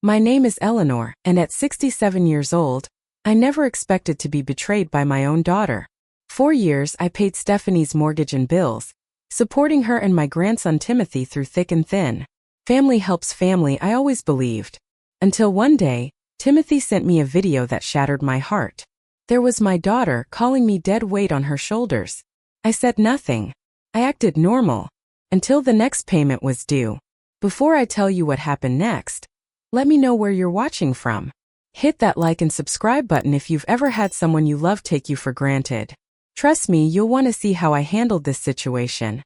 My name is Eleanor, and at 67 years old, I never expected to be betrayed by my own daughter. 4 years I paid Stephanie's mortgage and bills, supporting her and my grandson Timothy through thick and thin. Family helps family, I always believed. Until one day, Timothy sent me a video that shattered my heart. There was my daughter calling me dead weight on her shoulders. I said nothing. I acted normal. Until the next payment was due. Before I tell you what happened next, let me know where you're watching from. Hit that like and subscribe button if you've ever had someone you love take you for granted. Trust me, you'll want to see how I handled this situation.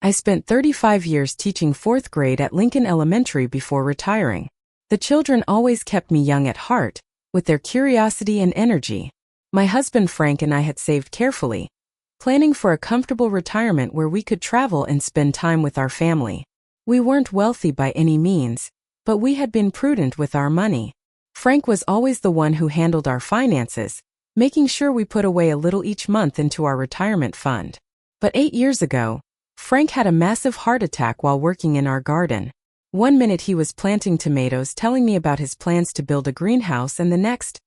I spent 35 years teaching 4th grade at Lincoln Elementary before retiring. The children always kept me young at heart, with their curiosity and energy. My husband Frank and I had saved carefully, planning for a comfortable retirement where we could travel and spend time with our family. We weren't wealthy by any means, but we had been prudent with our money. Frank was always the one who handled our finances, making sure we put away a little each month into our retirement fund. But 8 years ago, Frank had a massive heart attack while working in our garden. One minute he was planting tomatoes, telling me about his plans to build a greenhouse, and the next,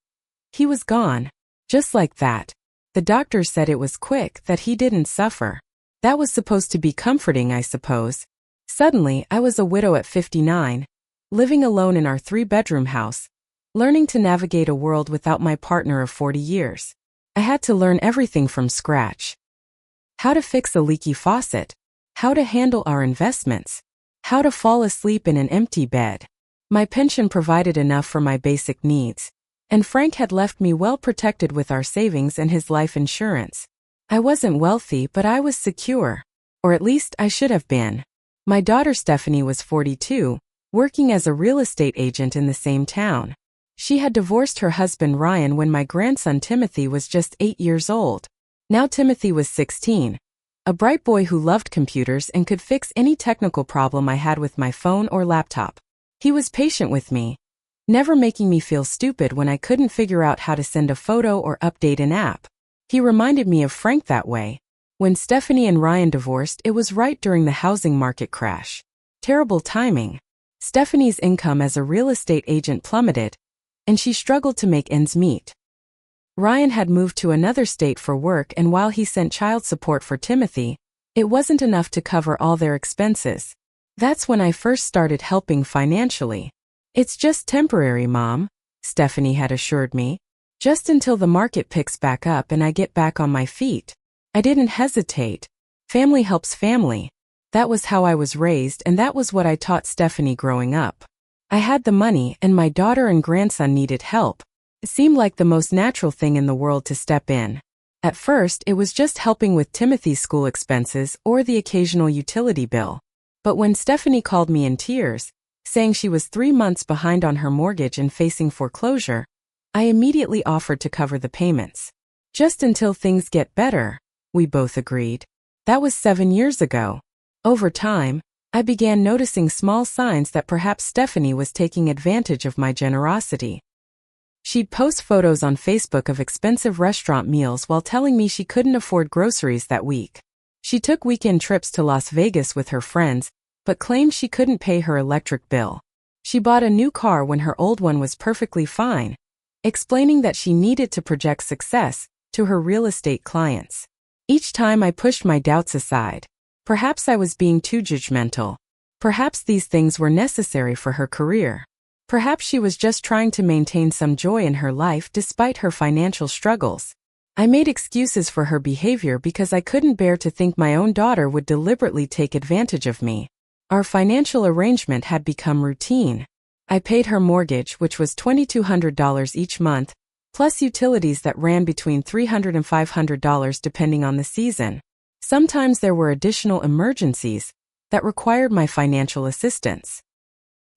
he was gone. Just like that. The doctor said it was quick, that he didn't suffer. That was supposed to be comforting, I suppose. Suddenly, I was a widow at 59, living alone in our 3-bedroom house, learning to navigate a world without my partner of 40 years. I had to learn everything from scratch. How to fix a leaky faucet, how to handle our investments, how to fall asleep in an empty bed. My pension provided enough for my basic needs, and Frank had left me well protected with our savings and his life insurance. I wasn't wealthy, but I was secure. Or at least I should have been. My daughter Stephanie was 42, working as a real estate agent in the same town. She had divorced her husband Ryan when my grandson Timothy was just 8 years old. Now Timothy was 16, a bright boy who loved computers and could fix any technical problem I had with my phone or laptop. He was patient with me, never making me feel stupid when I couldn't figure out how to send a photo or update an app. He reminded me of Frank that way. When Stephanie and Ryan divorced, it was right during the housing market crash. Terrible timing. Stephanie's income as a real estate agent plummeted, and she struggled to make ends meet. Ryan had moved to another state for work, and while he sent child support for Timothy, it wasn't enough to cover all their expenses. That's when I first started helping financially. It's just temporary, Mom, Stephanie had assured me. Just until the market picks back up and I get back on my feet. I didn't hesitate. Family helps family. That was how I was raised, and that was what I taught Stephanie growing up. I had the money, and my daughter and grandson needed help. It seemed like the most natural thing in the world to step in. At first, it was just helping with Timothy's school expenses or the occasional utility bill. But when Stephanie called me in tears, saying she was 3 months behind on her mortgage and facing foreclosure, I immediately offered to cover the payments. Just until things get better, we both agreed. That was 7 years ago. Over time, I began noticing small signs that perhaps Stephanie was taking advantage of my generosity. She'd post photos on Facebook of expensive restaurant meals while telling me she couldn't afford groceries that week. She took weekend trips to Las Vegas with her friends, but claimed she couldn't pay her electric bill. She bought a new car when her old one was perfectly fine, explaining that she needed to project success to her real estate clients. Each time I pushed my doubts aside. Perhaps I was being too judgmental. Perhaps these things were necessary for her career. Perhaps she was just trying to maintain some joy in her life despite her financial struggles. I made excuses for her behavior because I couldn't bear to think my own daughter would deliberately take advantage of me. Our financial arrangement had become routine. I paid her mortgage, which was $2,200 each month, plus utilities that ran between $300 and $500 depending on the season. Sometimes there were additional emergencies that required my financial assistance.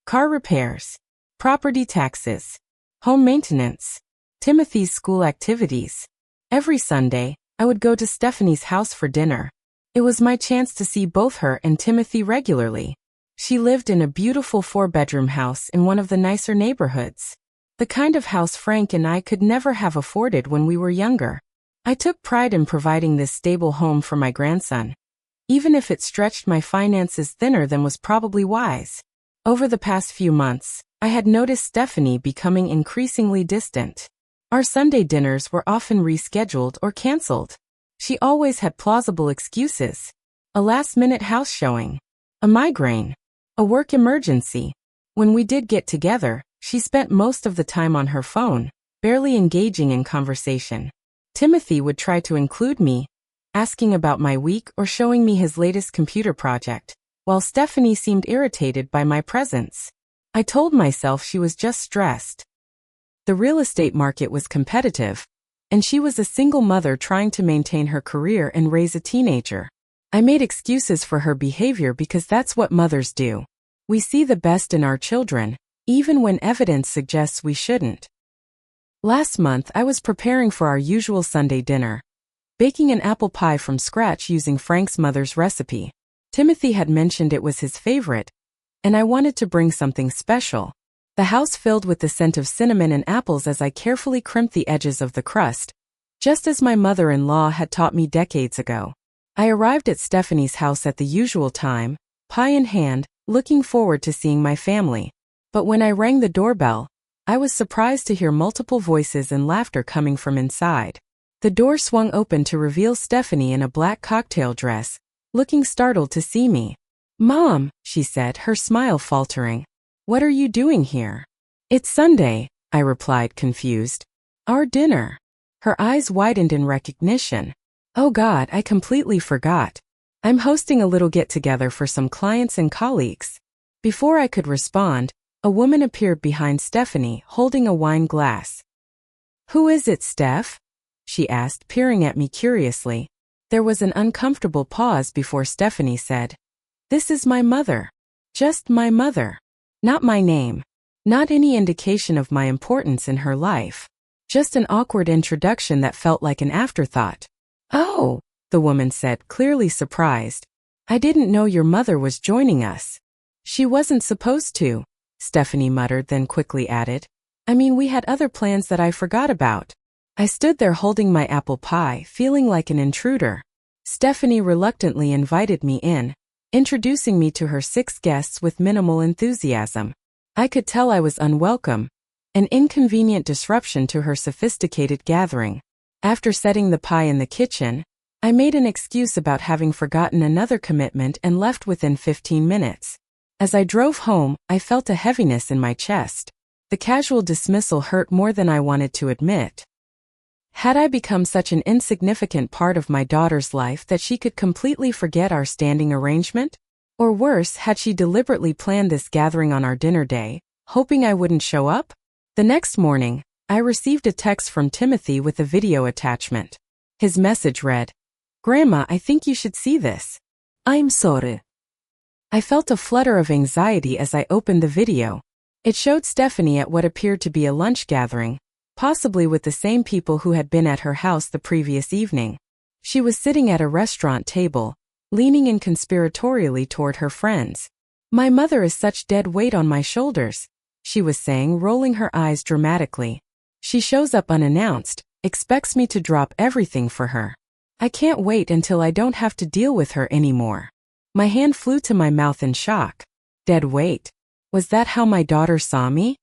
Car repairs, property taxes, home maintenance, Timothy's school activities. Every Sunday, I would go to Stephanie's house for dinner. It was my chance to see both her and Timothy regularly. She lived in a beautiful 4-bedroom house in one of the nicer neighborhoods. The kind of house Frank and I could never have afforded when we were younger. I took pride in providing this stable home for my grandson, even if it stretched my finances thinner than was probably wise. Over the past few months, I had noticed Stephanie becoming increasingly distant. Our Sunday dinners were often rescheduled or canceled. She always had plausible excuses. A last-minute house showing, a migraine, a work emergency. When we did get together, she spent most of the time on her phone, barely engaging in conversation. Timothy would try to include me, asking about my week or showing me his latest computer project, while Stephanie seemed irritated by my presence. I told myself she was just stressed. The real estate market was competitive, and she was a single mother trying to maintain her career and raise a teenager. I made excuses for her behavior because that's what mothers do. We see the best in our children, even when evidence suggests we shouldn't. Last month, I was preparing for our usual Sunday dinner, baking an apple pie from scratch using Frank's mother's recipe. Timothy had mentioned it was his favorite, and I wanted to bring something special. The house filled with the scent of cinnamon and apples as I carefully crimped the edges of the crust, just as my mother-in-law had taught me decades ago. I arrived at Stephanie's house at the usual time, pie in hand, looking forward to seeing my family. But when I rang the doorbell, I was surprised to hear multiple voices and laughter coming from inside. The door swung open to reveal Stephanie in a black cocktail dress, looking startled to see me. "Mom," she said, her smile faltering. "What are you doing here?" "It's Sunday," I replied, confused. "Our dinner." Her eyes widened in recognition. "Oh God, I completely forgot. I'm hosting a little get-together for some clients and colleagues." Before I could respond, a woman appeared behind Stephanie, holding a wine glass. "Who is it, Steph?" she asked, peering at me curiously. There was an uncomfortable pause before Stephanie said, "This is my mother. Just my mother. Not my name. Not any indication of my importance in her life. Just an awkward introduction that felt like an afterthought." "Oh," the woman said, clearly surprised. "I didn't know your mother was joining us." "She wasn't supposed to," Stephanie muttered, then quickly added, "I mean, we had other plans that I forgot about." I stood there holding my apple pie, feeling like an intruder. Stephanie reluctantly invited me in, introducing me to her 6 guests with minimal enthusiasm. I could tell I was unwelcome, an inconvenient disruption to her sophisticated gathering. After setting the pie in the kitchen, I made an excuse about having forgotten another commitment and left within 15 minutes. As I drove home, I felt a heaviness in my chest. The casual dismissal hurt more than I wanted to admit. Had I become such an insignificant part of my daughter's life that she could completely forget our standing arrangement? Or worse, had she deliberately planned this gathering on our dinner day, hoping I wouldn't show up? The next morning, I received a text from Timothy with a video attachment. His message read, "Grandma, I think you should see this. I'm sorry." I felt a flutter of anxiety as I opened the video. It showed Stephanie at what appeared to be a lunch gathering, possibly with the same people who had been at her house the previous evening. She was sitting at a restaurant table, leaning in conspiratorially toward her friends. "My mother is such dead weight on my shoulders," she was saying, rolling her eyes dramatically. "She shows up unannounced, expects me to drop everything for her. I can't wait until I don't have to deal with her anymore." My hand flew to my mouth in shock. Dead weight. Was that how my daughter saw me?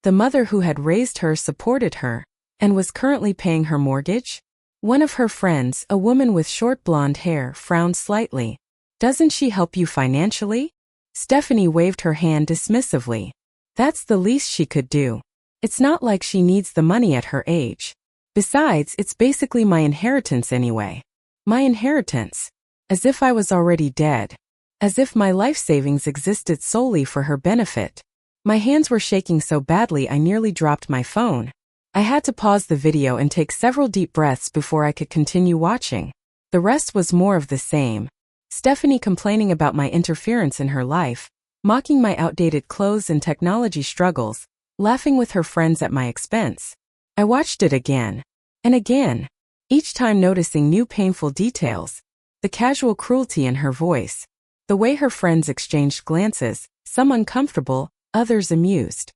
The mother who had raised her supported her, and was currently paying her mortgage? One of her friends, a woman with short blonde hair, frowned slightly. "Doesn't she help you financially?" Stephanie waved her hand dismissively. "That's the least she could do. It's not like she needs the money at her age. Besides, it's basically my inheritance anyway." My inheritance. As if I was already dead. As if my life savings existed solely for her benefit. My hands were shaking so badly I nearly dropped my phone. I had to pause the video and take several deep breaths before I could continue watching. The rest was more of the same. Stephanie complaining about my interference in her life, mocking my outdated clothes and technology struggles, laughing with her friends at my expense. I watched it again. And again. Each time noticing new painful details. The casual cruelty in her voice. The way her friends exchanged glances, some uncomfortable, others amused.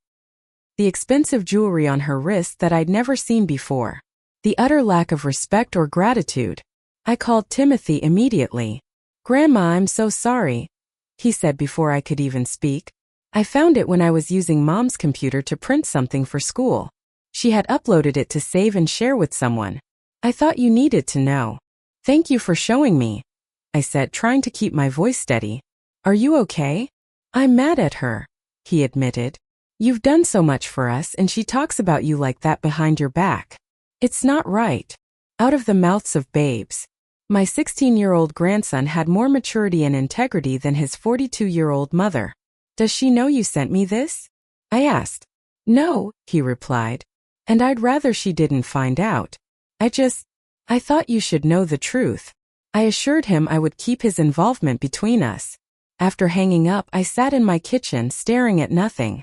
The expensive jewelry on her wrist that I'd never seen before. The utter lack of respect or gratitude. I called Timothy immediately. "Grandma, I'm so sorry," he said before I could even speak. I found it when I was using Mom's computer to print something for school. She had uploaded it to save and share with someone. I thought you needed to know. Thank you for showing me, I said, trying to keep my voice steady. Are you okay? I'm mad at her, he admitted. You've done so much for us and she talks about you like that behind your back. It's not right. Out of the mouths of babes. My 16-year-old grandson had more maturity and integrity than his 42-year-old mother. Does she know you sent me this? I asked. No, he replied. And I'd rather she didn't find out. I thought you should know the truth. I assured him I would keep his involvement between us. After hanging up, I sat in my kitchen staring at nothing.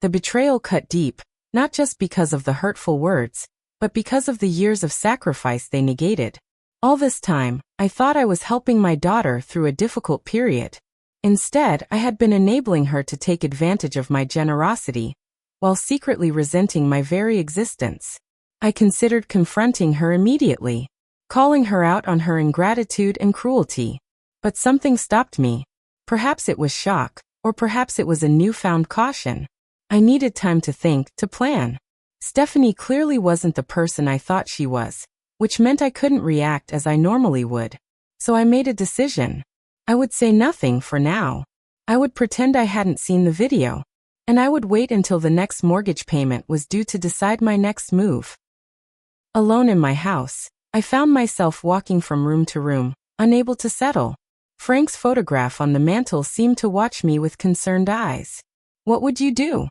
The betrayal cut deep, not just because of the hurtful words, but because of the years of sacrifice they negated. All this time, I thought I was helping my daughter through a difficult period. Instead, I had been enabling her to take advantage of my generosity, while secretly resenting my very existence. I considered confronting her immediately, calling her out on her ingratitude and cruelty. But something stopped me. Perhaps it was shock, or perhaps it was a newfound caution. I needed time to think, to plan. Stephanie clearly wasn't the person I thought she was, which meant I couldn't react as I normally would. So I made a decision. I would say nothing for now. I would pretend I hadn't seen the video. And I would wait until the next mortgage payment was due to decide my next move. Alone in my house, I found myself walking from room to room, unable to settle. Frank's photograph on the mantel seemed to watch me with concerned eyes. What would you do?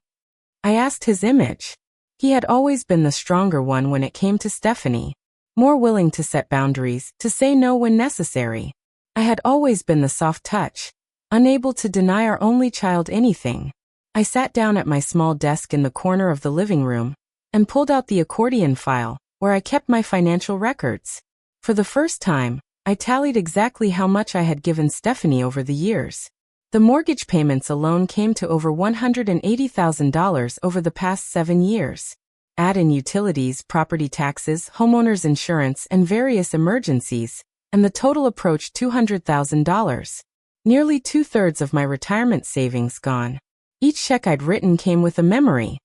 I asked his image. He had always been the stronger one when it came to Stephanie, more willing to set boundaries, to say no when necessary. I had always been the soft touch, unable to deny our only child anything. I sat down at my small desk in the corner of the living room and pulled out the accordion file, where I kept my financial records. For the first time, I tallied exactly how much I had given Stephanie over the years. The mortgage payments alone came to over $180,000 over the past 7 years. Add in utilities, property taxes, homeowners insurance, and various emergencies, and the total approached $200,000. Nearly 2/3 of my retirement savings gone. Each check I'd written came with a memory.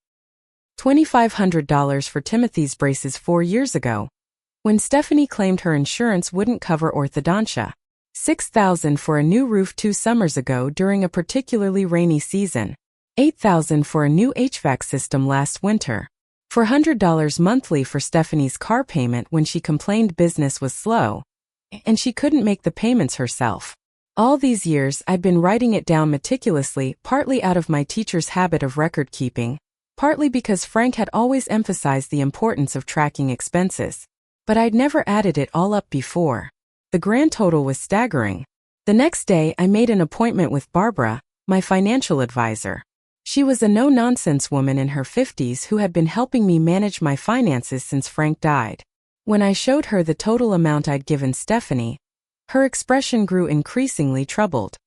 $2,500 for Timothy's braces 4 years ago, when Stephanie claimed her insurance wouldn't cover orthodontia. $6,000 for a new roof 2 summers ago during a particularly rainy season. $8,000 for a new HVAC system last winter. $400 monthly for Stephanie's car payment when she complained business was slow, and she couldn't make the payments herself. All these years I'd been writing it down meticulously, partly out of my teacher's habit of record keeping, partly because Frank had always emphasized the importance of tracking expenses. But I'd never added it all up before. The grand total was staggering. The next day I made an appointment with Barbara, my financial advisor. She was a no-nonsense woman in her 50s who had been helping me manage my finances since Frank died. When I showed her the total amount I'd given Stephanie, her expression grew increasingly troubled.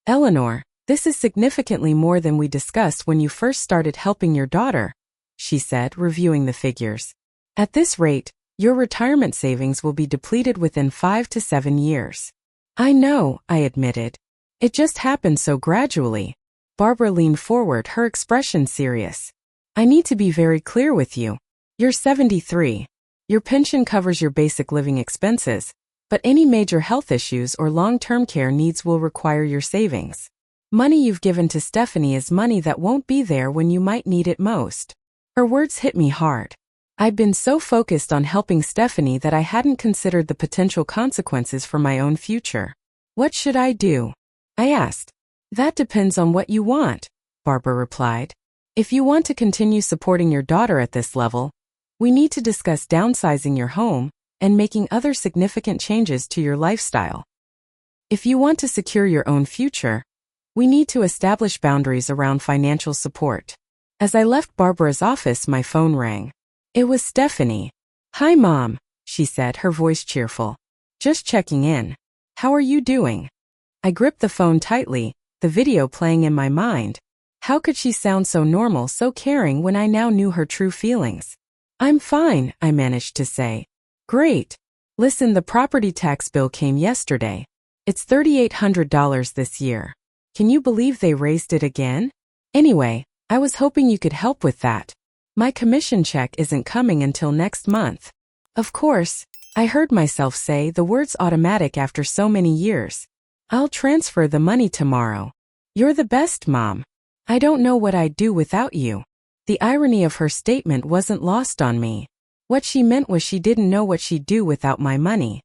Eleanor, this is significantly more than we discussed when you first started helping your daughter, she said, reviewing the figures. At this rate, your retirement savings will be depleted within 5 to 7 years. I know, I admitted. It just happened so gradually. Barbara leaned forward, her expression serious. I need to be very clear with you. You're 73. Your pension covers your basic living expenses, but any major health issues or long-term care needs will require your savings. Money you've given to Stephanie is money that won't be there when you might need it most. Her words hit me hard. I'd been so focused on helping Stephanie that I hadn't considered the potential consequences for my own future. What should I do? I asked. That depends on what you want, Barbara replied. If you want to continue supporting your daughter at this level, we need to discuss downsizing your home and making other significant changes to your lifestyle. If you want to secure your own future, we need to establish boundaries around financial support. As I left Barbara's office, my phone rang. It was Stephanie. Hi, Mom, she said, her voice cheerful. Just checking in. How are you doing? I gripped the phone tightly, the video playing in my mind. How could she sound so normal, so caring when I now knew her true feelings? I'm fine, I managed to say. Great. Listen, the property tax bill came yesterday. It's $3,800 this year. Can you believe they raised it again? Anyway, I was hoping you could help with that. My commission check isn't coming until next month. Of course, I heard myself say the words automatic after so many years. I'll transfer the money tomorrow. You're the best, Mom. I don't know what I'd do without you. The irony of her statement wasn't lost on me. What she meant was she didn't know what she'd do without my money.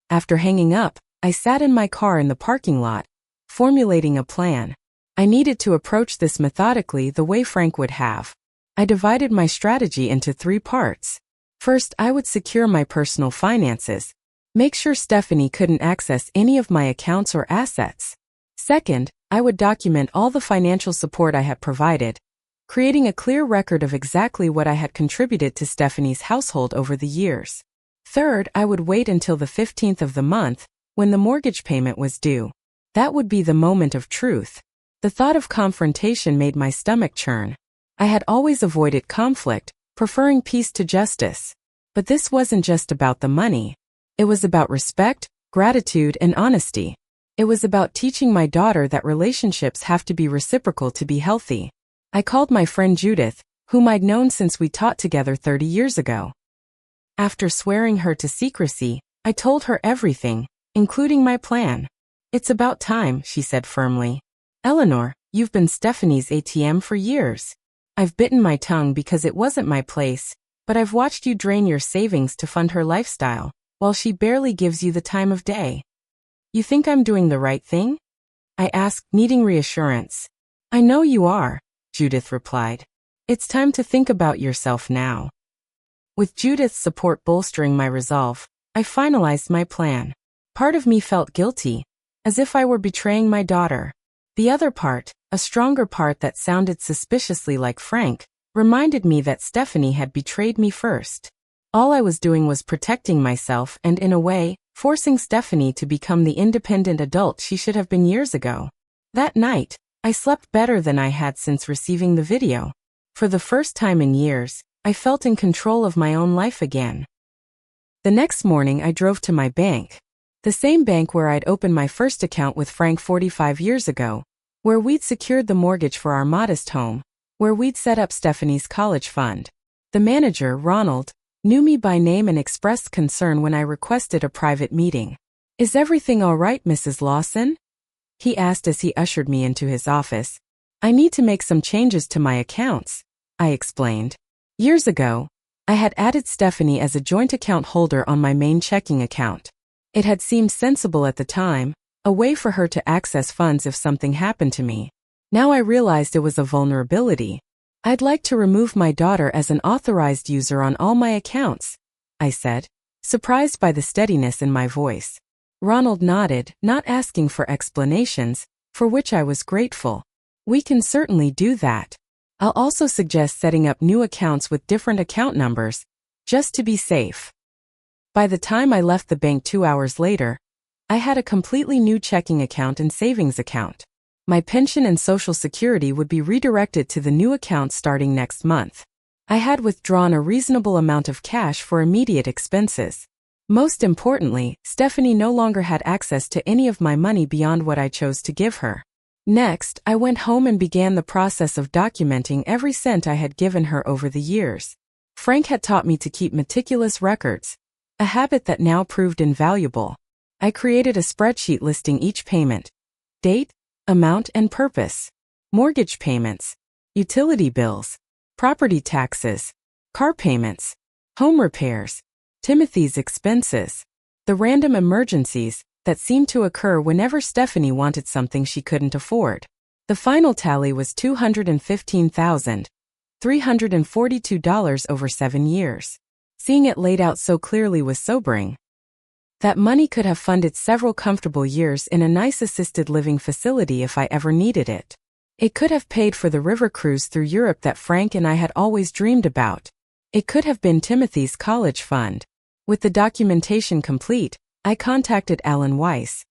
After hanging up, I sat in my car in the parking lot, formulating a plan. I needed to approach this methodically the way Frank would have. I divided my strategy into 3 parts. First, I would secure my personal finances. Make sure Stephanie couldn't access any of my accounts or assets. Second, I would document all the financial support I had provided, creating a clear record of exactly what I had contributed to Stephanie's household over the years. Third, I would wait until the 15th of the month, when the mortgage payment was due. That would be the moment of truth. The thought of confrontation made my stomach churn. I had always avoided conflict, preferring peace to justice. But this wasn't just about the money. It was about respect, gratitude, and honesty. It was about teaching my daughter that relationships have to be reciprocal to be healthy. I called my friend Judith, whom I'd known since we taught together 30 years ago. After swearing her to secrecy, I told her everything, including my plan. It's about time, she said firmly. Eleanor, you've been Stephanie's ATM for years. I've bitten my tongue because it wasn't my place, but I've watched you drain your savings to fund her lifestyle, while she barely gives you the time of day. You think I'm doing the right thing? I asked, needing reassurance. I know you are, Judith replied. It's time to think about yourself now. With Judith's support bolstering my resolve, I finalized my plan. Part of me felt guilty, as if I were betraying my daughter. The other part, a stronger part that sounded suspiciously like Frank, reminded me that Stephanie had betrayed me first. All I was doing was protecting myself and, in a way, forcing Stephanie to become the independent adult she should have been years ago. That night, I slept better than I had since receiving the video. For the first time in years, I felt in control of my own life again. The next morning I drove to my bank. The same bank where I'd opened my first account with Frank 45 years ago, where we'd secured the mortgage for our modest home, where we'd set up Stephanie's college fund. The manager, Ronald, knew me by name and expressed concern when I requested a private meeting. Is everything all right, Mrs. Lawson? He asked as he ushered me into his office. I need to make some changes to my accounts, I explained. Years ago, I had added Stephanie as a joint account holder on my main checking account. It had seemed sensible at the time, a way for her to access funds if something happened to me. Now I realized it was a vulnerability. I'd like to remove my daughter as an authorized user on all my accounts, I said, surprised by the steadiness in my voice. Ronald nodded, not asking for explanations, for which I was grateful. We can certainly do that. I'll also suggest setting up new accounts with different account numbers, just to be safe. By the time I left the bank 2 hours later, I had a completely new checking account and savings account. My pension and Social Security would be redirected to the new account starting next month. I had withdrawn a reasonable amount of cash for immediate expenses. Most importantly, Stephanie no longer had access to any of my money beyond what I chose to give her. Next, I went home and began the process of documenting every cent I had given her over the years. Frank had taught me to keep meticulous records, a habit that now proved invaluable. I created a spreadsheet listing each payment, date, amount, and purpose. Mortgage payments, utility bills, property taxes, car payments, home repairs, Timothy's expenses, the random emergencies that seemed to occur whenever Stephanie wanted something she couldn't afford. The final tally was $215,342 over 7 years. Seeing it laid out so clearly was sobering. That money could have funded several comfortable years in a nice assisted living facility if I ever needed it. It could have paid for the river cruise through Europe that Frank and I had always dreamed about. It could have been Timothy's college fund. With the documentation complete, I contacted Alan Weiss,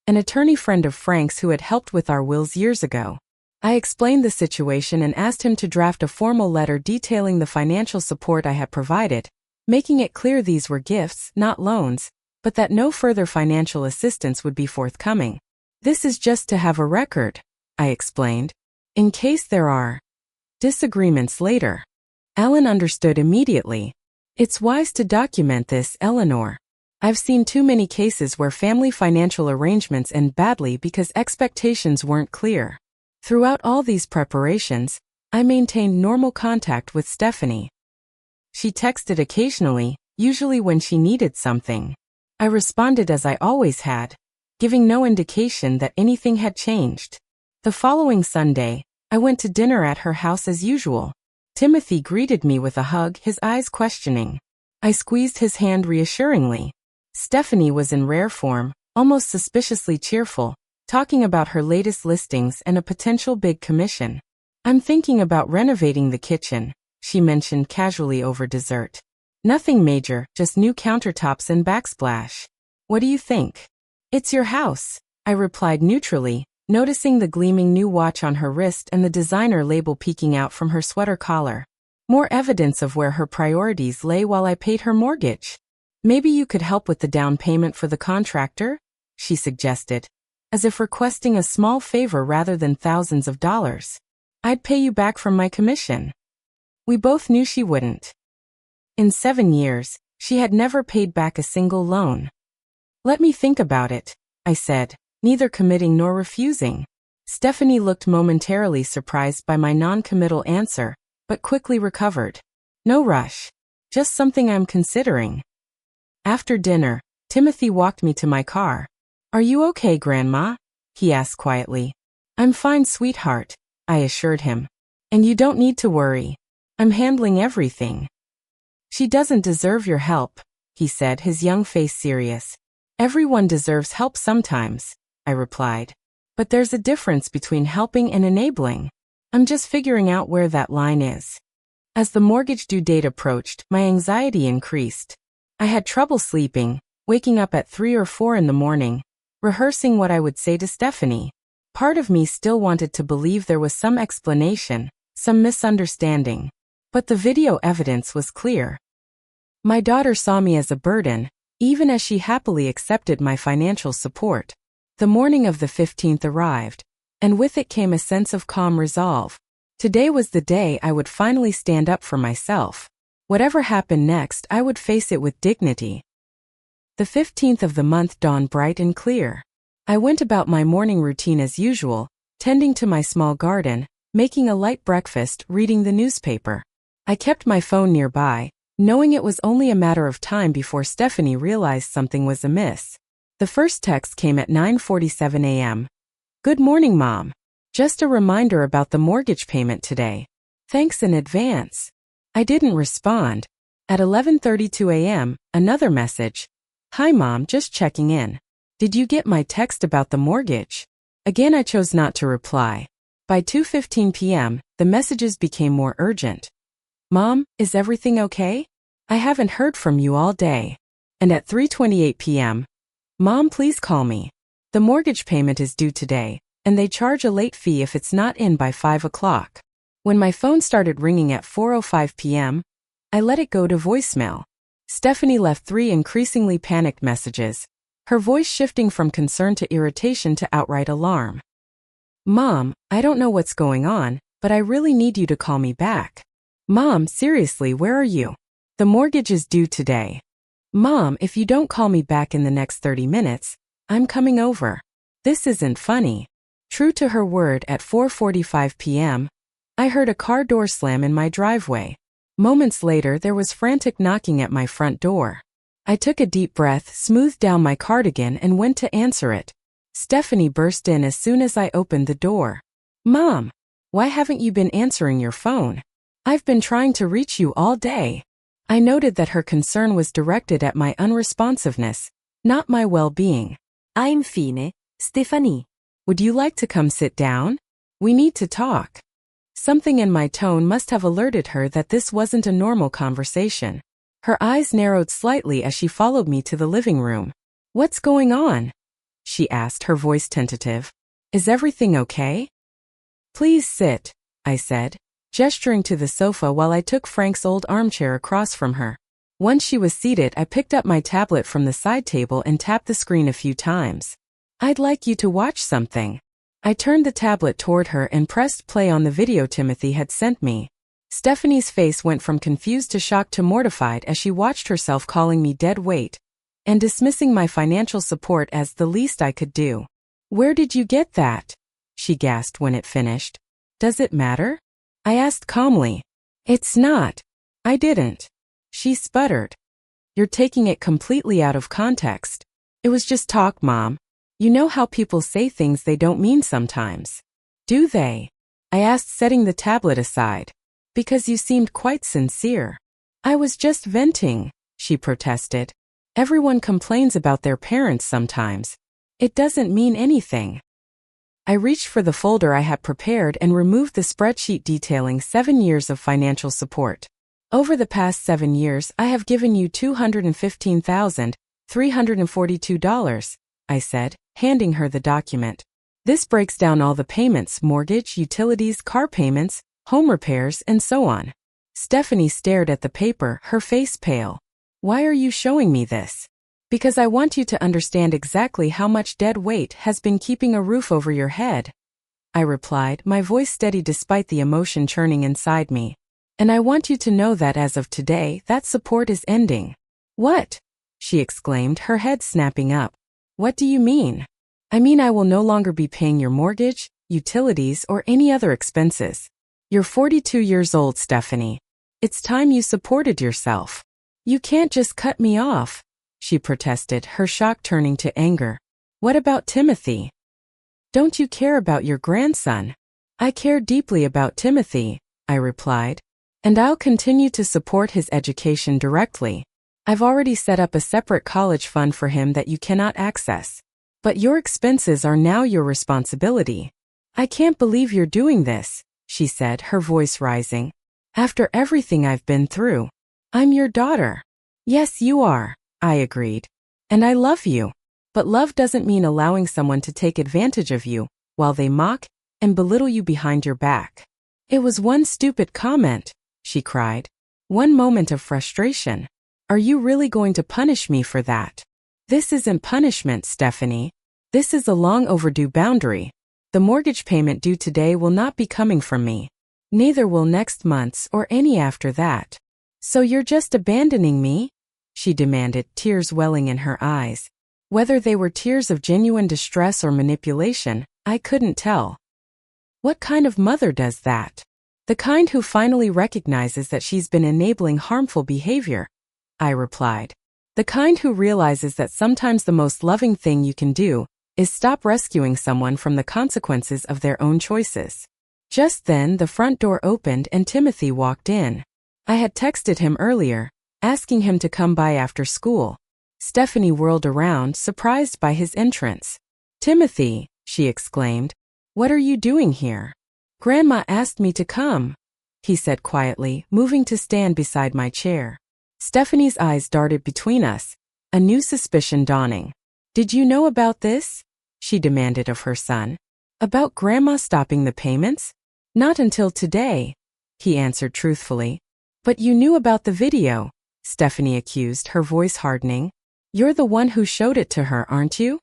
an attorney friend of Frank's who had helped with our wills years ago. I explained the situation and asked him to draft a formal letter detailing the financial support I had provided, making it clear these were gifts, not loans, but that no further financial assistance would be forthcoming. This is just to have a record, I explained, in case there are disagreements later. Ellen understood immediately. It's wise to document this, Eleanor. I've seen too many cases where family financial arrangements end badly because expectations weren't clear. Throughout all these preparations, I maintained normal contact with Stephanie. She texted occasionally, usually when she needed something. I responded as I always had, giving no indication that anything had changed. The following Sunday, I went to dinner at her house as usual. Timothy greeted me with a hug, his eyes questioning. I squeezed his hand reassuringly. Stephanie was in rare form, almost suspiciously cheerful, talking about her latest listings and a potential big commission. I'm thinking about renovating the kitchen, she mentioned casually over dessert. Nothing major, just new countertops and backsplash. What do you think? It's your house, I replied neutrally, noticing the gleaming new watch on her wrist and the designer label peeking out from her sweater collar. More evidence of where her priorities lay while I paid her mortgage. Maybe you could help with the down payment for the contractor? She suggested, as if requesting a small favor rather than thousands of dollars. I'd pay you back from my commission. We both knew she wouldn't. In 7 years, she had never paid back a single loan. Let me think about it, I said, neither committing nor refusing. Stephanie looked momentarily surprised by my non-committal answer, but quickly recovered. No rush. Just something I'm considering. After dinner, Timothy walked me to my car. Are you okay, Grandma? He asked quietly. I'm fine, sweetheart, I assured him. And you don't need to worry. I'm handling everything. She doesn't deserve your help, he said, his young face serious. Everyone deserves help sometimes, I replied. But there's a difference between helping and enabling. I'm just figuring out where that line is. As the mortgage due date approached, my anxiety increased. I had trouble sleeping, waking up at 3 or 4 in the morning, rehearsing what I would say to Stephanie. Part of me still wanted to believe there was some explanation, some misunderstanding. But the video evidence was clear. My daughter saw me as a burden, even as she happily accepted my financial support. The morning of the 15th arrived, and with it came a sense of calm resolve. Today was the day I would finally stand up for myself. Whatever happened next, I would face it with dignity. The 15th of the month dawned bright and clear. I went about my morning routine as usual, tending to my small garden, making a light breakfast, reading the newspaper. I kept my phone nearby, knowing it was only a matter of time before Stephanie realized something was amiss. The first text came at 9:47 a.m. Good morning, Mom. Just a reminder about the mortgage payment today. Thanks in advance. I didn't respond. At 11:32 a.m., another message. Hi, Mom, just checking in. Did you get my text about the mortgage? Again, I chose not to reply. By 2:15 p.m., the messages became more urgent. Mom, is everything okay? I haven't heard from you all day. And at 3:28 p.m., Mom, please call me. The mortgage payment is due today, and they charge a late fee if it's not in by 5 o'clock. When my phone started ringing at 4:05 p.m., I let it go to voicemail. Stephanie left 3 increasingly panicked messages, her voice shifting from concern to irritation to outright alarm. Mom, I don't know what's going on, but I really need you to call me back. Mom, seriously, where are you? The mortgage is due today. Mom, if you don't call me back in the next 30 minutes, I'm coming over. This isn't funny. True to her word, at 4:45 p.m., I heard a car door slam in my driveway. Moments later, there was frantic knocking at my front door. I took a deep breath, smoothed down my cardigan, and went to answer it. Stephanie burst in as soon as I opened the door. Mom, why haven't you been answering your phone? I've been trying to reach you all day. I noted that her concern was directed at my unresponsiveness, not my well-being. Infine, Stephanie, would you like to come sit down? We need to talk. Something in my tone must have alerted her that this wasn't a normal conversation. Her eyes narrowed slightly as she followed me to the living room. What's going on? She asked, her voice tentative. Is everything okay? Please sit, I said, gesturing to the sofa while I took Frank's old armchair across from her. Once she was seated, I picked up my tablet from the side table and tapped the screen a few times. I'd like you to watch something. I turned the tablet toward her and pressed play on the video Timothy had sent me. Stephanie's face went from confused to shocked to mortified as she watched herself calling me dead weight and dismissing my financial support as the least I could do. Where did you get that? She gasped when it finished. Does it matter? I asked calmly. It's not. I didn't. She sputtered. You're taking it completely out of context. It was just talk, Mom. You know how people say things they don't mean sometimes. Do they? I asked, setting the tablet aside. Because you seemed quite sincere. I was just venting, she protested. Everyone complains about their parents sometimes. It doesn't mean anything. I reached for the folder I had prepared and removed the spreadsheet detailing 7 years of financial support. Over the past 7 years, I have given you $215,342, I said, handing her the document. This breaks down all the payments: mortgage, utilities, car payments, home repairs, and so on. Stephanie stared at the paper, her face pale. Why are you showing me this? Because I want you to understand exactly how much dead weight has been keeping a roof over your head, I replied, my voice steady despite the emotion churning inside me. And I want you to know that as of today, that support is ending. What? She exclaimed, her head snapping up. What do you mean? I mean I will no longer be paying your mortgage, utilities, or any other expenses. You're 42 years old, Stephanie. It's time you supported yourself. You can't just cut me off, she protested, her shock turning to anger. What about Timothy? Don't you care about your grandson? I care deeply about Timothy, I replied. And I'll continue to support his education directly. I've already set up a separate college fund for him that you cannot access. But your expenses are now your responsibility. I can't believe you're doing this, she said, her voice rising. After everything I've been through. I'm your daughter. Yes, you are, I agreed. And I love you. But love doesn't mean allowing someone to take advantage of you while they mock and belittle you behind your back. It was one stupid comment, she cried. One moment of frustration. Are you really going to punish me for that? This isn't punishment, Stephanie. This is a long overdue boundary. The mortgage payment due today will not be coming from me. Neither will next month's or any after that. So you're just abandoning me? She demanded, tears welling in her eyes. Whether they were tears of genuine distress or manipulation, I couldn't tell. What kind of mother does that? The kind who finally recognizes that she's been enabling harmful behavior, I replied. The kind who realizes that sometimes the most loving thing you can do is stop rescuing someone from the consequences of their own choices. Just then, the front door opened and Timothy walked in. I had texted him earlier, asking him to come by after school. Stephanie whirled around, surprised by his entrance. Timothy, she exclaimed. What are you doing here? Grandma asked me to come, he said quietly, moving to stand beside my chair. Stephanie's eyes darted between us, a new suspicion dawning. Did you know about this? She demanded of her son. About Grandma stopping the payments? Not until today, he answered truthfully. But you knew about the video, Stephanie accused, her voice hardening. You're the one who showed it to her, aren't you?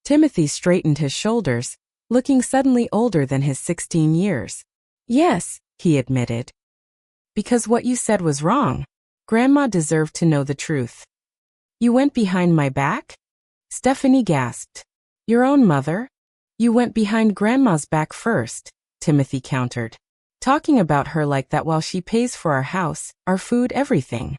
Timothy straightened his shoulders, looking suddenly older than his 16 years. Yes, he admitted. Because what you said was wrong. Grandma deserved to know the truth. You went behind my back? Stephanie gasped. Your own mother? You went behind Grandma's back first, Timothy countered. Talking about her like that while she pays for our house, our food, everything.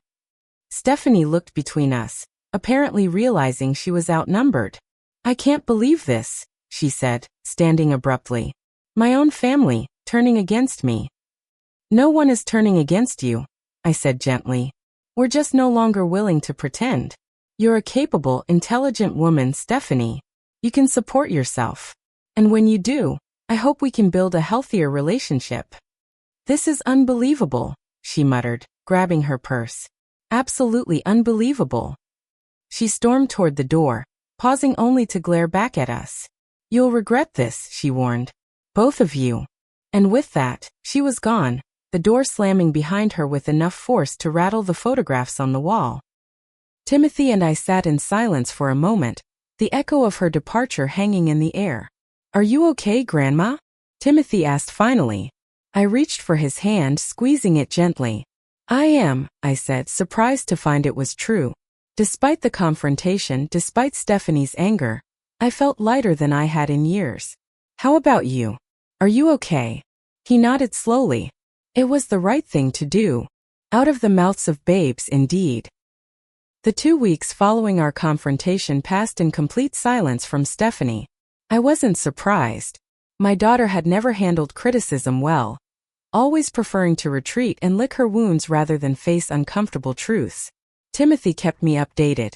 Stephanie looked between us, apparently realizing she was outnumbered. I can't believe this, she said, standing abruptly. My own family, turning against me. No one is turning against you, I said gently. We're just no longer willing to pretend. You're a capable, intelligent woman, Stephanie. You can support yourself. And when you do, I hope we can build a healthier relationship. This is unbelievable, she muttered, grabbing her purse. Absolutely unbelievable. She stormed toward the door, pausing only to glare back at us. You'll regret this, she warned. Both of you. And with that, she was gone, the door slamming behind her with enough force to rattle the photographs on the wall. Timothy and I sat in silence for a moment, the echo of her departure hanging in the air. "Are you okay, Grandma?" Timothy asked finally. I reached for his hand, squeezing it gently. "I am," I said, surprised to find it was true. Despite the confrontation, despite Stephanie's anger, I felt lighter than I had in years. "How about you? Are you okay?" He nodded slowly. It was the right thing to do. Out of the mouths of babes, indeed. The 2 weeks following our confrontation passed in complete silence from Stephanie. I wasn't surprised. My daughter had never handled criticism well, always preferring to retreat and lick her wounds rather than face uncomfortable truths. Timothy kept me updated,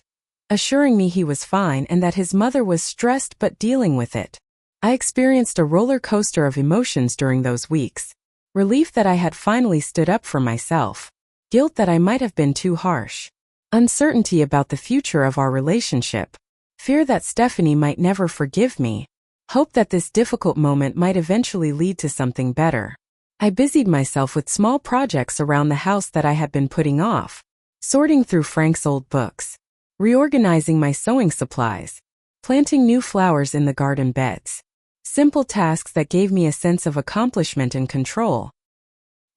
assuring me he was fine and that his mother was stressed but dealing with it. I experienced a roller coaster of emotions during those weeks. Relief that I had finally stood up for myself. Guilt that I might have been too harsh. Uncertainty about the future of our relationship. Fear that Stephanie might never forgive me. Hope that this difficult moment might eventually lead to something better. I busied myself with small projects around the house that I had been putting off. Sorting through Frank's old books. Reorganizing my sewing supplies. Planting new flowers in the garden beds. Simple tasks that gave me a sense of accomplishment and control.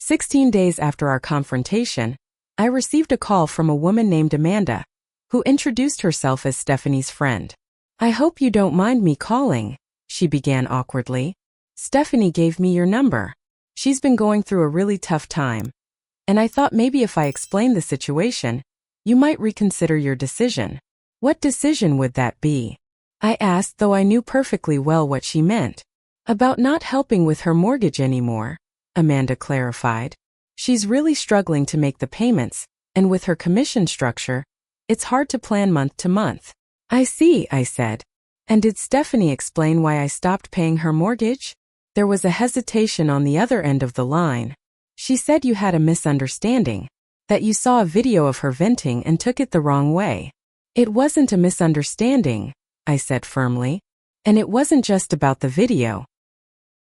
16 days after our confrontation, I received a call from a woman named Amanda, who introduced herself as Stephanie's friend. "I hope you don't mind me calling," she began awkwardly. "Stephanie gave me your number. She's been going through a really tough time, and I thought maybe if I explained the situation, you might reconsider your decision." "What decision would that be?" I asked, though I knew perfectly well what she meant. "About not helping with her mortgage anymore," Amanda clarified. "She's really struggling to make the payments, and with her commission structure, it's hard to plan month to month." "I see," I said. "And did Stephanie explain why I stopped paying her mortgage?" There was a hesitation on the other end of the line. "She said you had a misunderstanding, that you saw a video of her venting and took it the wrong way." "It wasn't a misunderstanding," I said firmly. "And it wasn't just about the video.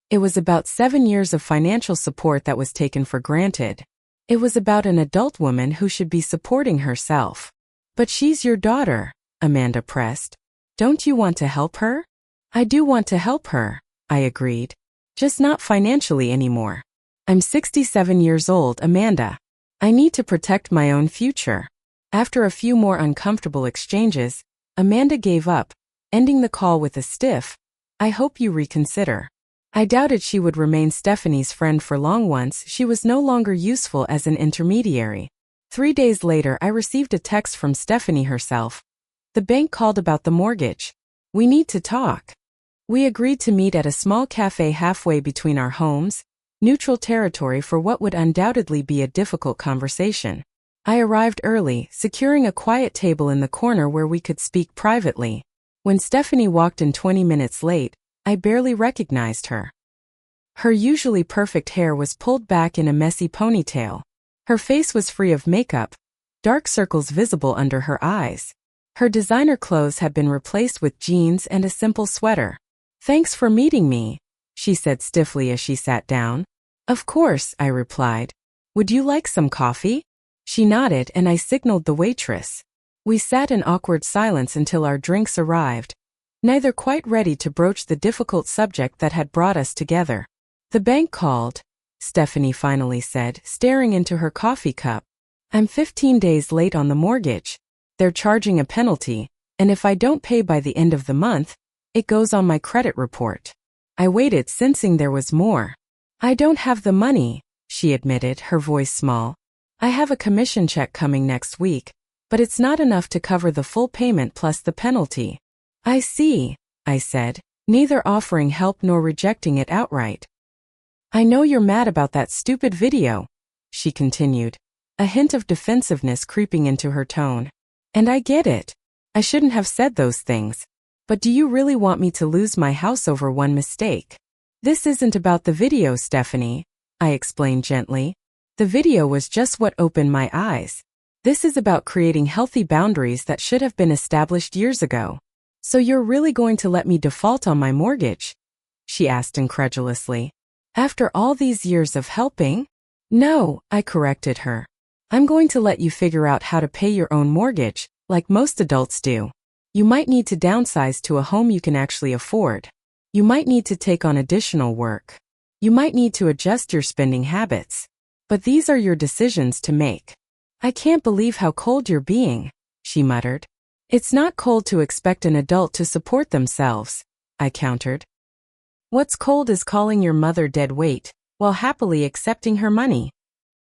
It was about 7 years of financial support that was taken for granted. It was about an adult woman who should be supporting herself." "But she's your daughter," Amanda pressed. "Don't you want to help her?" "I do want to help her," I agreed. "Just not financially anymore. I'm 67 years old, Amanda. I need to protect my own future." After a few more uncomfortable exchanges, Amanda gave up, ending the call with a stiff, "I hope you reconsider." I doubted she would remain Stephanie's friend for long once she was no longer useful as an intermediary. 3 days later, I received a text from Stephanie herself. "The bank called about the mortgage. We need to talk." We agreed to meet at a small cafe halfway between our homes, neutral territory for what would undoubtedly be a difficult conversation. I arrived early, securing a quiet table in the corner where we could speak privately. When Stephanie walked in 20 minutes late, I barely recognized her. Her usually perfect hair was pulled back in a messy ponytail. Her face was free of makeup, dark circles visible under her eyes. Her designer clothes had been replaced with jeans and a simple sweater. "Thanks for meeting me," she said stiffly as she sat down. "Of course," I replied. "Would you like some coffee?" She nodded and I signaled the waitress. We sat in awkward silence until our drinks arrived, neither quite ready to broach the difficult subject that had brought us together. "The bank called," Stephanie finally said, staring into her coffee cup. "I'm 15 days late on the mortgage. They're charging a penalty, and if I don't pay by the end of the month, it goes on my credit report." I waited, sensing there was more. "I don't have the money," she admitted, her voice small. "I have a commission check coming next week, but it's not enough to cover the full payment plus the penalty." "I see," I said, neither offering help nor rejecting it outright. "I know you're mad about that stupid video," she continued, a hint of defensiveness creeping into her tone. "And I get it. I shouldn't have said those things. But do you really want me to lose my house over one mistake?" "This isn't about the video, Stephanie," I explained gently. "The video was just what opened my eyes. This is about creating healthy boundaries that should have been established years ago." "So you're really going to let me default on my mortgage?" she asked incredulously. "After all these years of helping?" "No," I corrected her. "I'm going to let you figure out how to pay your own mortgage, like most adults do." You might need to downsize to a home you can actually afford. You might need to take on additional work. You might need to adjust your spending habits. But these are your decisions to make. I can't believe how cold you're being, she muttered. It's not cold to expect an adult to support themselves, I countered. What's cold is calling your mother dead weight, while happily accepting her money.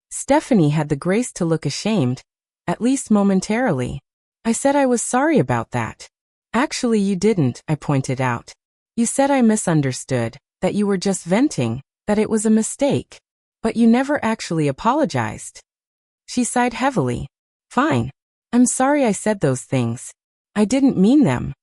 Stephanie had the grace to look ashamed, at least momentarily. I said I was sorry about that. Actually, you didn't, I pointed out. You said I misunderstood, that you were just venting, that it was a mistake. But you never actually apologized. She sighed heavily. Fine. I'm sorry I said those things. I didn't mean them.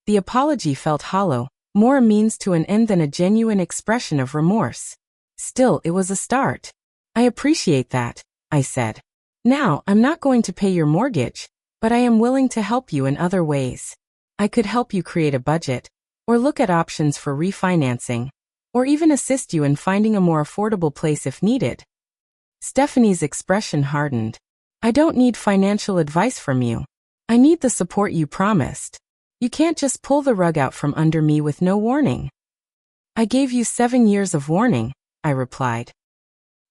The apology felt hollow, more a means to an end than a genuine expression of remorse. Still, it was a start. I appreciate that, I said. Now, I'm not going to pay your mortgage, but I am willing to help you in other ways. I could help you create a budget, or look at options for refinancing, or even assist you in finding a more affordable place if needed. Stephanie's expression hardened. I don't need financial advice from you. I need the support you promised. You can't just pull the rug out from under me with no warning. I gave you 7 years of warning, I replied.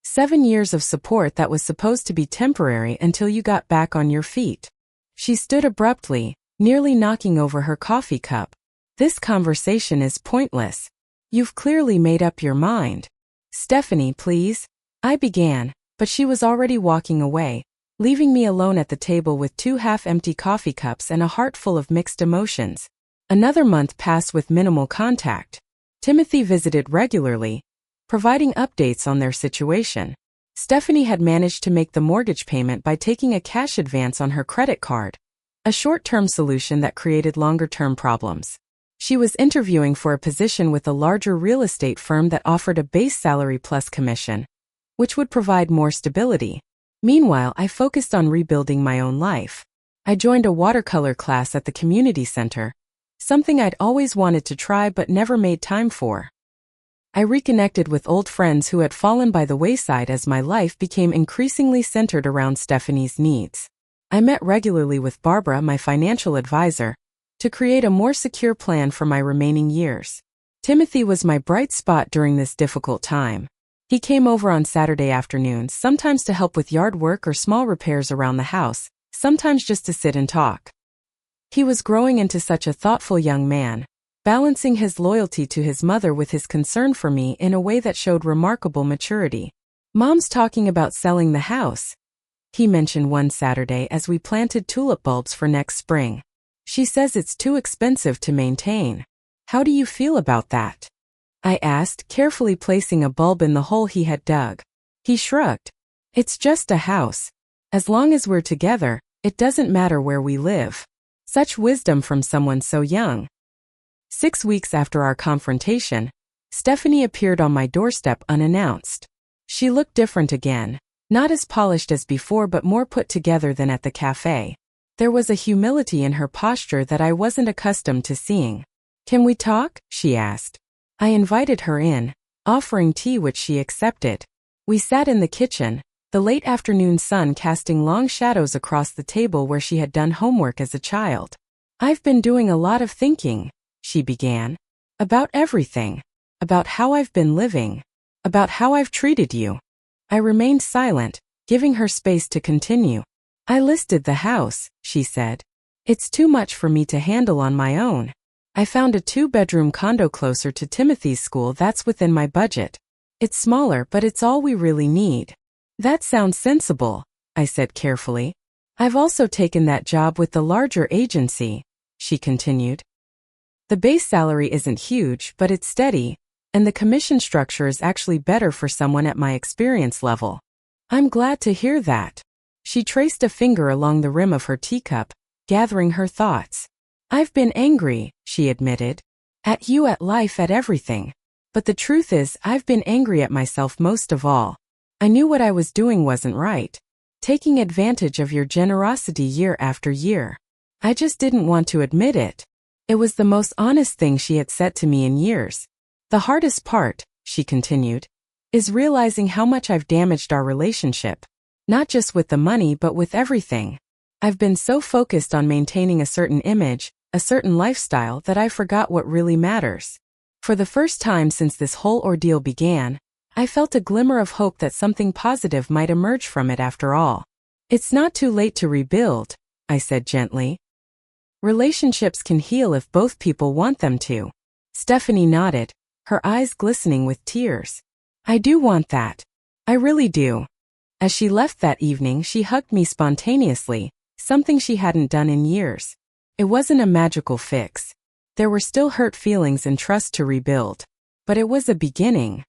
7 years of support that was supposed to be temporary until you got back on your feet. She stood abruptly, nearly knocking over her coffee cup. This conversation is pointless. You've clearly made up your mind. Stephanie, please. I began, but she was already walking away, leaving me alone at the table with 2 half-empty coffee cups and a heart full of mixed emotions. Another month passed with minimal contact. Timothy visited regularly, providing updates on their situation. Stephanie had managed to make the mortgage payment by taking a cash advance on her credit card, a short-term solution that created longer-term problems. She was interviewing for a position with a larger real estate firm that offered a base salary plus commission, which would provide more stability. Meanwhile, I focused on rebuilding my own life. I joined a watercolor class at the community center, something I'd always wanted to try but never made time for. I reconnected with old friends who had fallen by the wayside as my life became increasingly centered around Stephanie's needs. I met regularly with Barbara, my financial advisor, to create a more secure plan for my remaining years. Timothy was my bright spot during this difficult time. He came over on Saturday afternoons, sometimes to help with yard work or small repairs around the house, sometimes just to sit and talk. He was growing into such a thoughtful young man, balancing his loyalty to his mother with his concern for me in a way that showed remarkable maturity. Mom's talking about selling the house, he mentioned one Saturday as we planted tulip bulbs for next spring. She says it's too expensive to maintain. How do you feel about that? I asked, carefully placing a bulb in the hole he had dug. He shrugged. It's just a house. As long as we're together, it doesn't matter where we live. Such wisdom from someone so young. 6 weeks after our confrontation, Stephanie appeared on my doorstep unannounced. She looked different again, not as polished as before but more put together than at the cafe. There was a humility in her posture that I wasn't accustomed to seeing. Can we talk? She asked. I invited her in, offering tea which she accepted. We sat in the kitchen, the late afternoon sun casting long shadows across the table where she had done homework as a child. I've been doing a lot of thinking, she began. About everything. About how I've been living. About how I've treated you. I remained silent, giving her space to continue. I listed the house, she said. It's too much for me to handle on my own. I found a 2-bedroom condo closer to Timothy's school that's within my budget. It's smaller, but it's all we really need. That sounds sensible, I said carefully. I've also taken that job with the larger agency, she continued. The base salary isn't huge, but it's steady, and the commission structure is actually better for someone at my experience level. I'm glad to hear that. She traced a finger along the rim of her teacup, gathering her thoughts. I've been angry, she admitted. At you, at life, at everything. But the truth is, I've been angry at myself most of all. I knew what I was doing wasn't right. Taking advantage of your generosity year after year. I just didn't want to admit it. It was the most honest thing she had said to me in years. The hardest part, she continued, is realizing how much I've damaged our relationship. Not just with the money but with everything. I've been so focused on maintaining a certain image, a certain lifestyle, that I forgot what really matters. For the first time since this whole ordeal began, I felt a glimmer of hope that something positive might emerge from it after all. It's not too late to rebuild, I said gently. Relationships can heal if both people want them to. Stephanie nodded, her eyes glistening with tears. I do want that. I really do. As she left that evening, she hugged me spontaneously, something she hadn't done in years. It wasn't a magical fix. There were still hurt feelings and trust to rebuild. But it was a beginning.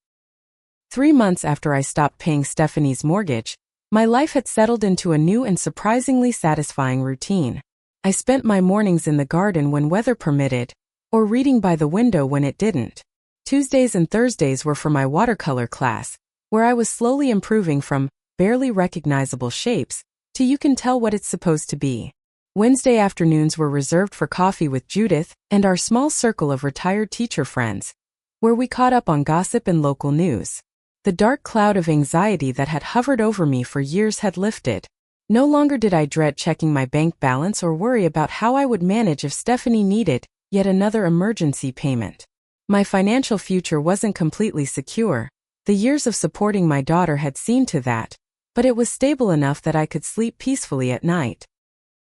3 months after I stopped paying Stephanie's mortgage, my life had settled into a new and surprisingly satisfying routine. I spent my mornings in the garden when weather permitted, or reading by the window when it didn't. Tuesdays and Thursdays were for my watercolor class, where I was slowly improving from barely recognizable shapes to you can tell what it's supposed to be. Wednesday afternoons were reserved for coffee with Judith and our small circle of retired teacher friends, where we caught up on gossip and local news. The dark cloud of anxiety that had hovered over me for years had lifted. No longer did I dread checking my bank balance or worry about how I would manage if Stephanie needed yet another emergency payment. My financial future wasn't completely secure. The years of supporting my daughter had seen to that, but it was stable enough that I could sleep peacefully at night.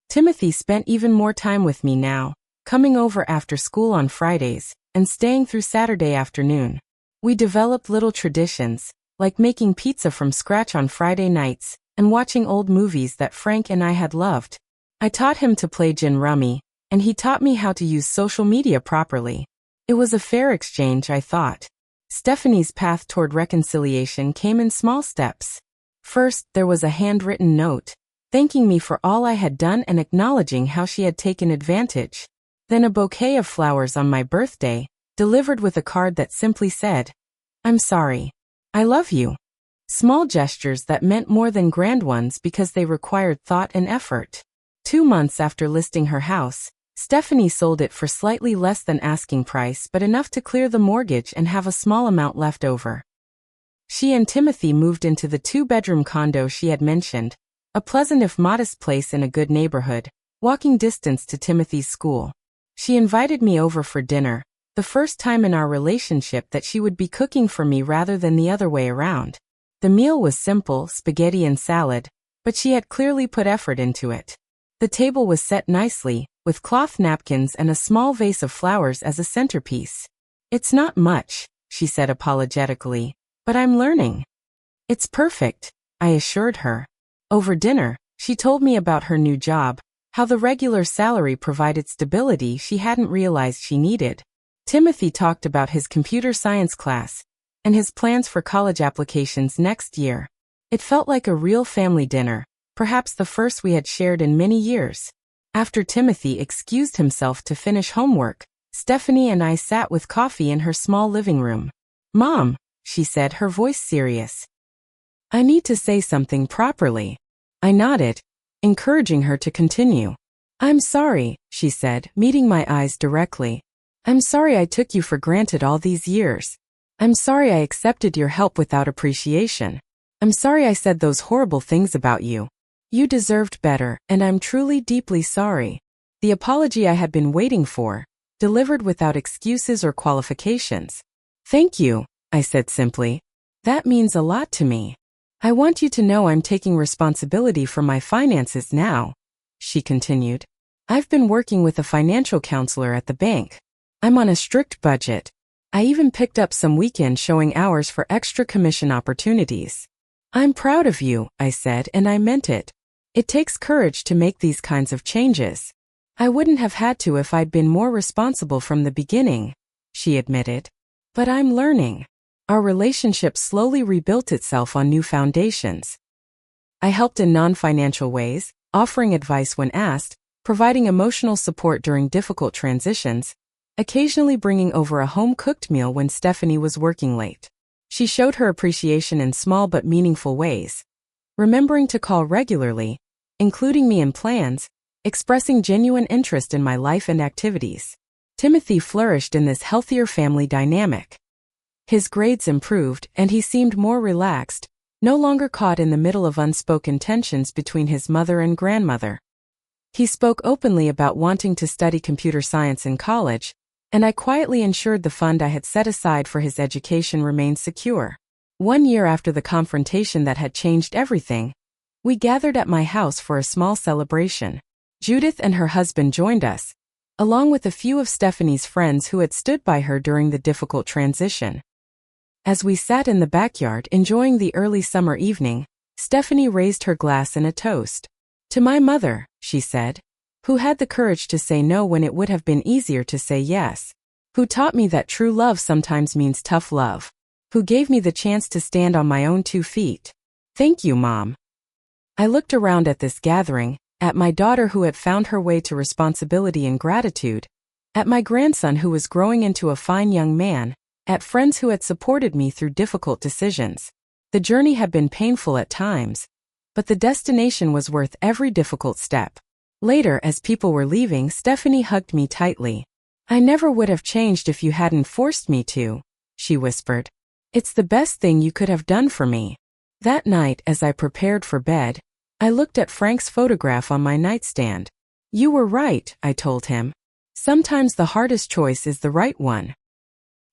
Timothy spent even more time with me now, coming over after school on Fridays and staying through Saturday afternoon. We developed little traditions, like making pizza from scratch on Friday nights and watching old movies that Frank and I had loved. I taught him to play gin rummy, and he taught me how to use social media properly. It was a fair exchange, I thought. Stephanie's path toward reconciliation came in small steps. First, there was a handwritten note, thanking me for all I had done and acknowledging how she had taken advantage. Then a bouquet of flowers on my birthday, delivered with a card that simply said, "I'm sorry. I love you." Small gestures that meant more than grand ones because they required thought and effort. 2 months after listing her house, Stephanie sold it for slightly less than asking price but enough to clear the mortgage and have a small amount left over. She and Timothy moved into the 2-bedroom condo she had mentioned, a pleasant if modest place in a good neighborhood, walking distance to Timothy's school. She invited me over for dinner, the first time in our relationship that she would be cooking for me rather than the other way around. The meal was simple, spaghetti and salad, but she had clearly put effort into it. The table was set nicely, with cloth napkins and a small vase of flowers as a centerpiece. "It's not much," she said apologetically, "but I'm learning." "It's perfect," I assured her. Over dinner, she told me about her new job, how the regular salary provided stability she hadn't realized she needed. Timothy talked about his computer science class and his plans for college applications next year. It felt like a real family dinner, perhaps the first we had shared in many years. After Timothy excused himself to finish homework, Stephanie and I sat with coffee in her small living room. "Mom," she said, her voice serious. "I need to say something properly." I nodded, encouraging her to continue. "I'm sorry," she said, meeting my eyes directly. "I'm sorry I took you for granted all these years. I'm sorry I accepted your help without appreciation. I'm sorry I said those horrible things about you. You deserved better, and I'm truly deeply sorry." The apology I had been waiting for, delivered without excuses or qualifications. "Thank you," I said simply. "That means a lot to me. I want you to know I'm taking responsibility for my finances now," she continued. "I've been working with a financial counselor at the bank. I'm on a strict budget. I even picked up some weekend showing hours for extra commission opportunities." "I'm proud of you," I said, and I meant it. It takes courage to make these kinds of changes. "I wouldn't have had to if I'd been more responsible from the beginning," she admitted. "But I'm learning." Our relationship slowly rebuilt itself on new foundations. I helped in non-financial ways, offering advice when asked, providing emotional support during difficult transitions, occasionally bringing over a home-cooked meal when Stephanie was working late. She showed her appreciation in small but meaningful ways, remembering to call regularly, including me in plans, expressing genuine interest in my life and activities. Timothy flourished in this healthier family dynamic. His grades improved, and he seemed more relaxed, no longer caught in the middle of unspoken tensions between his mother and grandmother. He spoke openly about wanting to study computer science in college, and I quietly ensured the fund I had set aside for his education remained secure. 1 year after the confrontation that had changed everything, we gathered at my house for a small celebration. Judith and her husband joined us, along with a few of Stephanie's friends who had stood by her during the difficult transition. As we sat in the backyard enjoying the early summer evening, Stephanie raised her glass in a toast. "To my mother," she said, "who had the courage to say no when it would have been easier to say yes, who taught me that true love sometimes means tough love, who gave me the chance to stand on my own 2 feet. Thank you, Mom." I looked around at this gathering, at my daughter who had found her way to responsibility and gratitude, at my grandson who was growing into a fine young man, at friends who had supported me through difficult decisions. The journey had been painful at times, but the destination was worth every difficult step. Later, as people were leaving, Stephanie hugged me tightly. "I never would have changed if you hadn't forced me to," she whispered. "It's the best thing you could have done for me." That night, as I prepared for bed, I looked at Frank's photograph on my nightstand. "You were right," I told him. "Sometimes the hardest choice is the right one."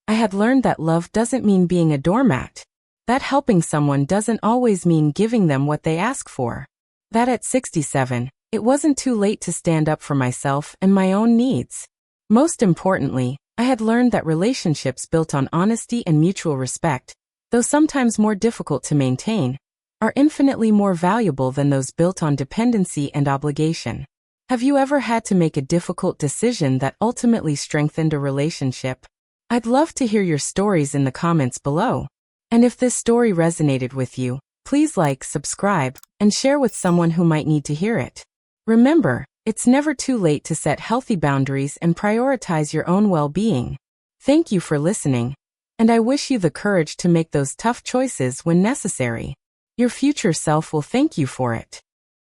I had learned that love doesn't mean being a doormat. That helping someone doesn't always mean giving them what they ask for. That at 67, it wasn't too late to stand up for myself and my own needs. Most importantly, I had learned that relationships built on honesty and mutual respect, though sometimes more difficult to maintain, are infinitely more valuable than those built on dependency and obligation. Have you ever had to make a difficult decision that ultimately strengthened a relationship? I'd love to hear your stories in the comments below. And if this story resonated with you, please like, subscribe, and share with someone who might need to hear it. Remember, it's never too late to set healthy boundaries and prioritize your own well-being. Thank you for listening, and I wish you the courage to make those tough choices when necessary. Your future self will thank you for it.